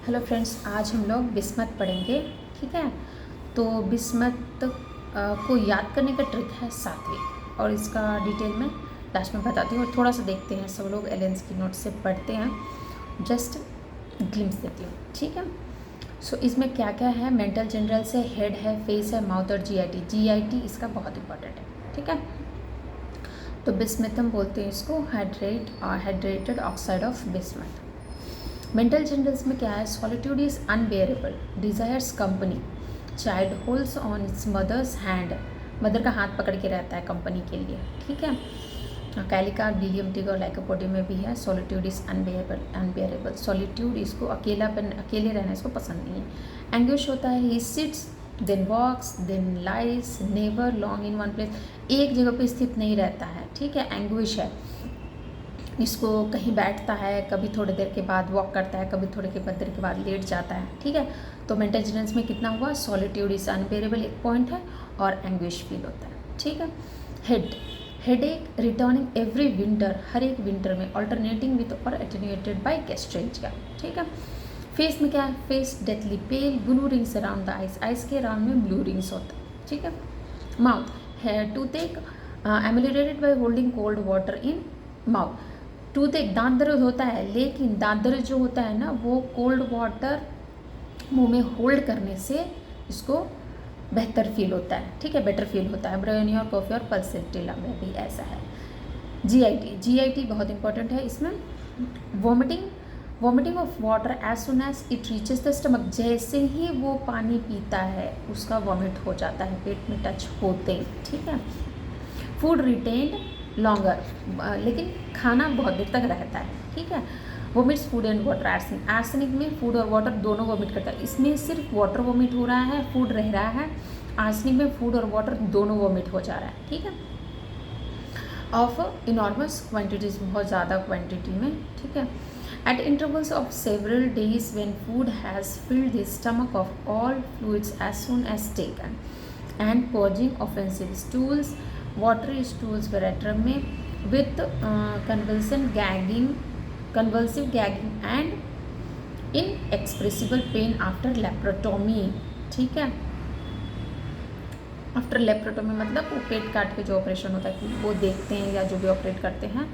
Hello friends, आज हम लोग बिस्मत पढ़ेंगे। ठीक है, तो बिस्मत को याद करने का ट्रिक है सात्विक, और इसका डिटेल में लास्ट में बताती हूँ और थोड़ा सा देखते हैं। सब लोग एलेंस की नोट से पढ़ते हैं, जस्ट ग्लिम्स देती हूँ। ठीक है, सो इसमें क्या क्या है। मेंटल जनरल से हेड है, फेस है, माउथ और जीआईटी इसका बहुत इंपॉर्टेंट है। ठीक है, तो बिस्मत हम बोलते हैं इसको hydrated oxide of bismuth. Mental generals में क्या है, solitude is unbearable, desires company, child holds on its mother's hand, mother का हाथ पकड़ के रहता है कंपनी के लिए। ठीक है, कैलिका, बिलियम टिग और लाइकोपोडियम में भी है सॉलिट्यूड इज अनबेयरेबल। सॉलिट्यूड, इसको अकेले रहना इसको पसंद नहीं है। एंग्विश होता है, he sits then walks then lies never long in one place, एक जगह पे स्थित नहीं रहता है। ठीक है, एंग्विश है, इसको कहीं बैठता है, कभी थोड़ी देर के बाद वॉक करता है, कभी थोड़ी देर के बाद लेट जाता है। ठीक है, तो मेंटल जनरल्स में कितना हुआ, सॉलिट्यूड इज अनबेरेबल एक पॉइंट है, और एंग्विश फील होता है। ठीक है, हेडेक रिटर्निंग एवरी विंटर, हर एक विंटर में, अल्टरनेटिंग विथ और एटेन्यूएटेड बाय गैस्ट्रेल्जिया। ठीक है, फेस में क्या है, face deathly pale, blue rings around the eyes, eyes के अराउंड में ब्लू रिंग्स होता है। ठीक है, mouth, here toothache ameliorated by holding cold water in mouth. Toothache दांत दर्द होता है, लेकिन दांत दर्द जो होता है ना, वो कोल्ड वाटर मुंह में होल्ड करने से इसको बेहतर फील होता है। ठीक है, बेटर फील होता है। ब्रेनी और कॉफ़ी और पल्सेटिला में भी ऐसा है। जीआईटी बहुत इंपॉर्टेंट है इसमें। Vomiting of water as soon as it reaches the stomach, जैसे ही वो पानी पीता है उसका वॉमिट हो जाता है पेट में टच होते ही। ठीक है, फूड रिटेन्ड लॉन्गर, लेकिन खाना बहुत देर तक रहता है। ठीक है, वोमिट्स फूड एंड वाटर। आर्सेनिक में फूड और वाटर दोनों वोमिट करता है, इसमें सिर्फ वाटर वोमिट हो रहा है, फूड रह रहा है। आर्सेनिक में फूड और वाटर दोनों वोमिट हो जा रहा है। ठीक है, ऑफ इनॉर्मस क्वान्टिटीज, बहुत ज़्यादा क्वान्टिटी में। ठीक है, at intervals of several days when food has filled the stomach of all fluids as soon as taken, and passing offensive stools, watery stools veratrum में, with convulsive gagging and inexpressible pain after laparotomy। ठीक है, after laparotomy मतलब वो पेट काट के जो operation होता है वो देखते हैं, या जो भी ऑपरेट करते हैं,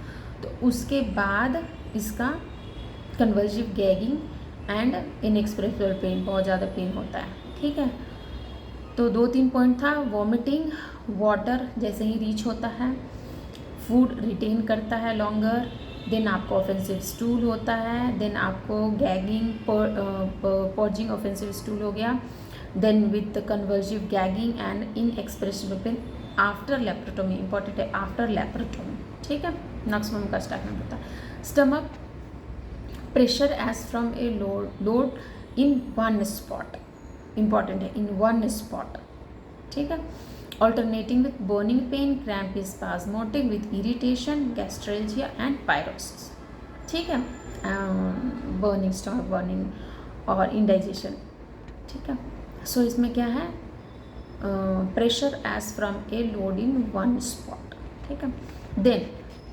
तो उसके बाद इसका convulsive gagging and inexpressible pain, बहुत ज़्यादा पेन होता है। ठीक है, तो 2-3 पॉइंट था। वॉमिटिंग, वाटर जैसे ही रीच होता है, फूड रिटेन करता है लॉन्गर, देन आपको ऑफेंसिव स्टूल होता है, देन आपको गैगिंग, पॉजिंग ऑफेंसिव स्टूल हो गया, then with convulsive gagging and inexpressible pain after laparotomy. Important है, आफ्टर लेप्रोटोमी। ठीक है, नेक्स्ट में का स्टार्ट होता है। Stomach pressure as from a load in one spot, important है, इन वन स्पॉट। ठीक है, alternating with burning pain, cramp spasmodic with irritation, gastralgia and pyrosis. ठीक है, बर्निंग, स्टमक बर्निंग और इंडाइजेशन। ठीक है, सो इसमें क्या है, pressure as from a load in one spot. ठीक है, then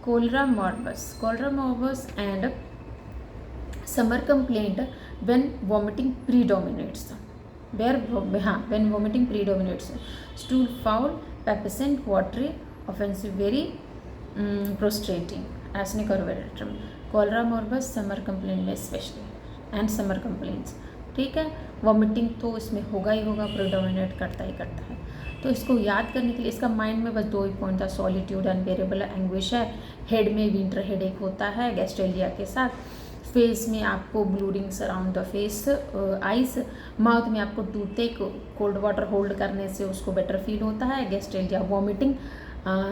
cholera morbus and summer complaint when vomiting predominates, when vomiting predominates, stool foul, pepescent, watery, offensive, very prostrating, arsenic or veratrum, cholera morbus, summer complaint में specially and summer complaints. ठीक है, vomiting तो इसमें होगा ही होगा, predominate करता ही करता है। तो इसको याद करने के लिए इसका माइंड में बस 2 ही पॉइंट था, सॉलिट्यूड, अनबेरेबल, एंग्विश है, हेड में विंटर हेडेक होता है गैस्ट्रेलिया के साथ, फेस में आपको blue rings around the face eyes, mouth में आपको टूथेक, कोल्ड वाटर होल्ड करने से उसको बेटर फील होता है, गैस्ट्रेलिया, वॉमिटिंग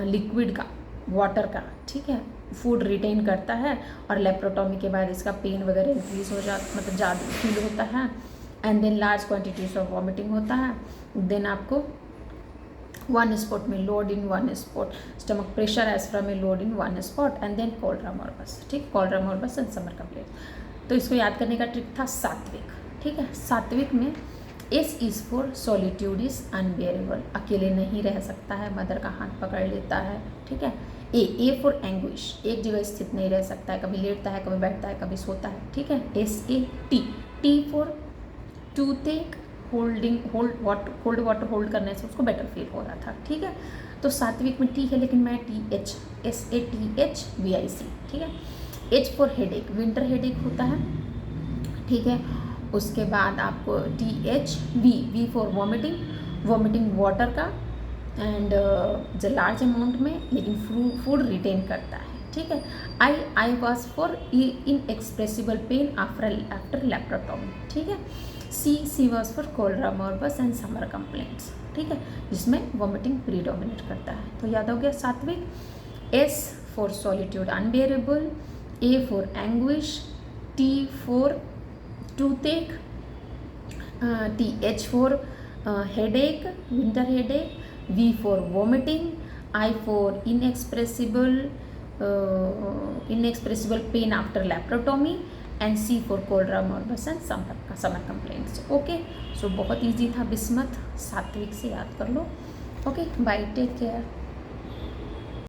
लिक्विड का, वाटर का। ठीक है, फूड रिटेन करता है, और लेप्रोटोमी के बाद इसका पेन वगैरह इंक्रीज हो जाता, मतलब ज़्यादा फील होता है, and then large quantities of vomiting होता है, देन आपको वन स्पॉट में load in one spot, stomach pressure as from a load in one spot, and then cholera morbus. ठीक, cholera morbus and summer complaint. तो इसको याद करने का ट्रिक था सात्विक। ठीक है, सात्विक में S is for solitude is unbearable, अकेले नहीं रह सकता है, मदर का हाथ पकड़ लेता है। ठीक है, ए फॉर एंग्विश, एक जगह स्थित नहीं रह सकता है, कभी लेटता है, कभी बैठता है, कभी सोता है। ठीक है, SAT, T for toothache, cold water hold करने से उसको बेटर फील हो रहा था, ठीक है। तो सात्विक में टी है लेकिन मैं TH, SATHVIC, ठीक है। H for headache, winter headache होता है, ठीक है। उसके बाद आपको THV फॉर वॉमिटिंग वाटर का एंड लार्ज अमाउंट में, लेकिन फूड रिटेन करता है, ठीक है। I was for inexpressible pain after laparotomy, ठीक है। C was for cholera morbus and summer complaints, ठीक है, जिसमें वॉमिटिंग प्रीडोमिनेट करता है। तो याद हो गया Sathvik. S for solitude unbearable, A for anguish, T for toothache, TH for headache, winter headache, V for vomiting, I for inexpressible pain after laparotomy and C for cholera morbus and summer complaints. Okay, so बहुत easy था bismuth, Sathvik से याद कर लो। Okay, bye, take care.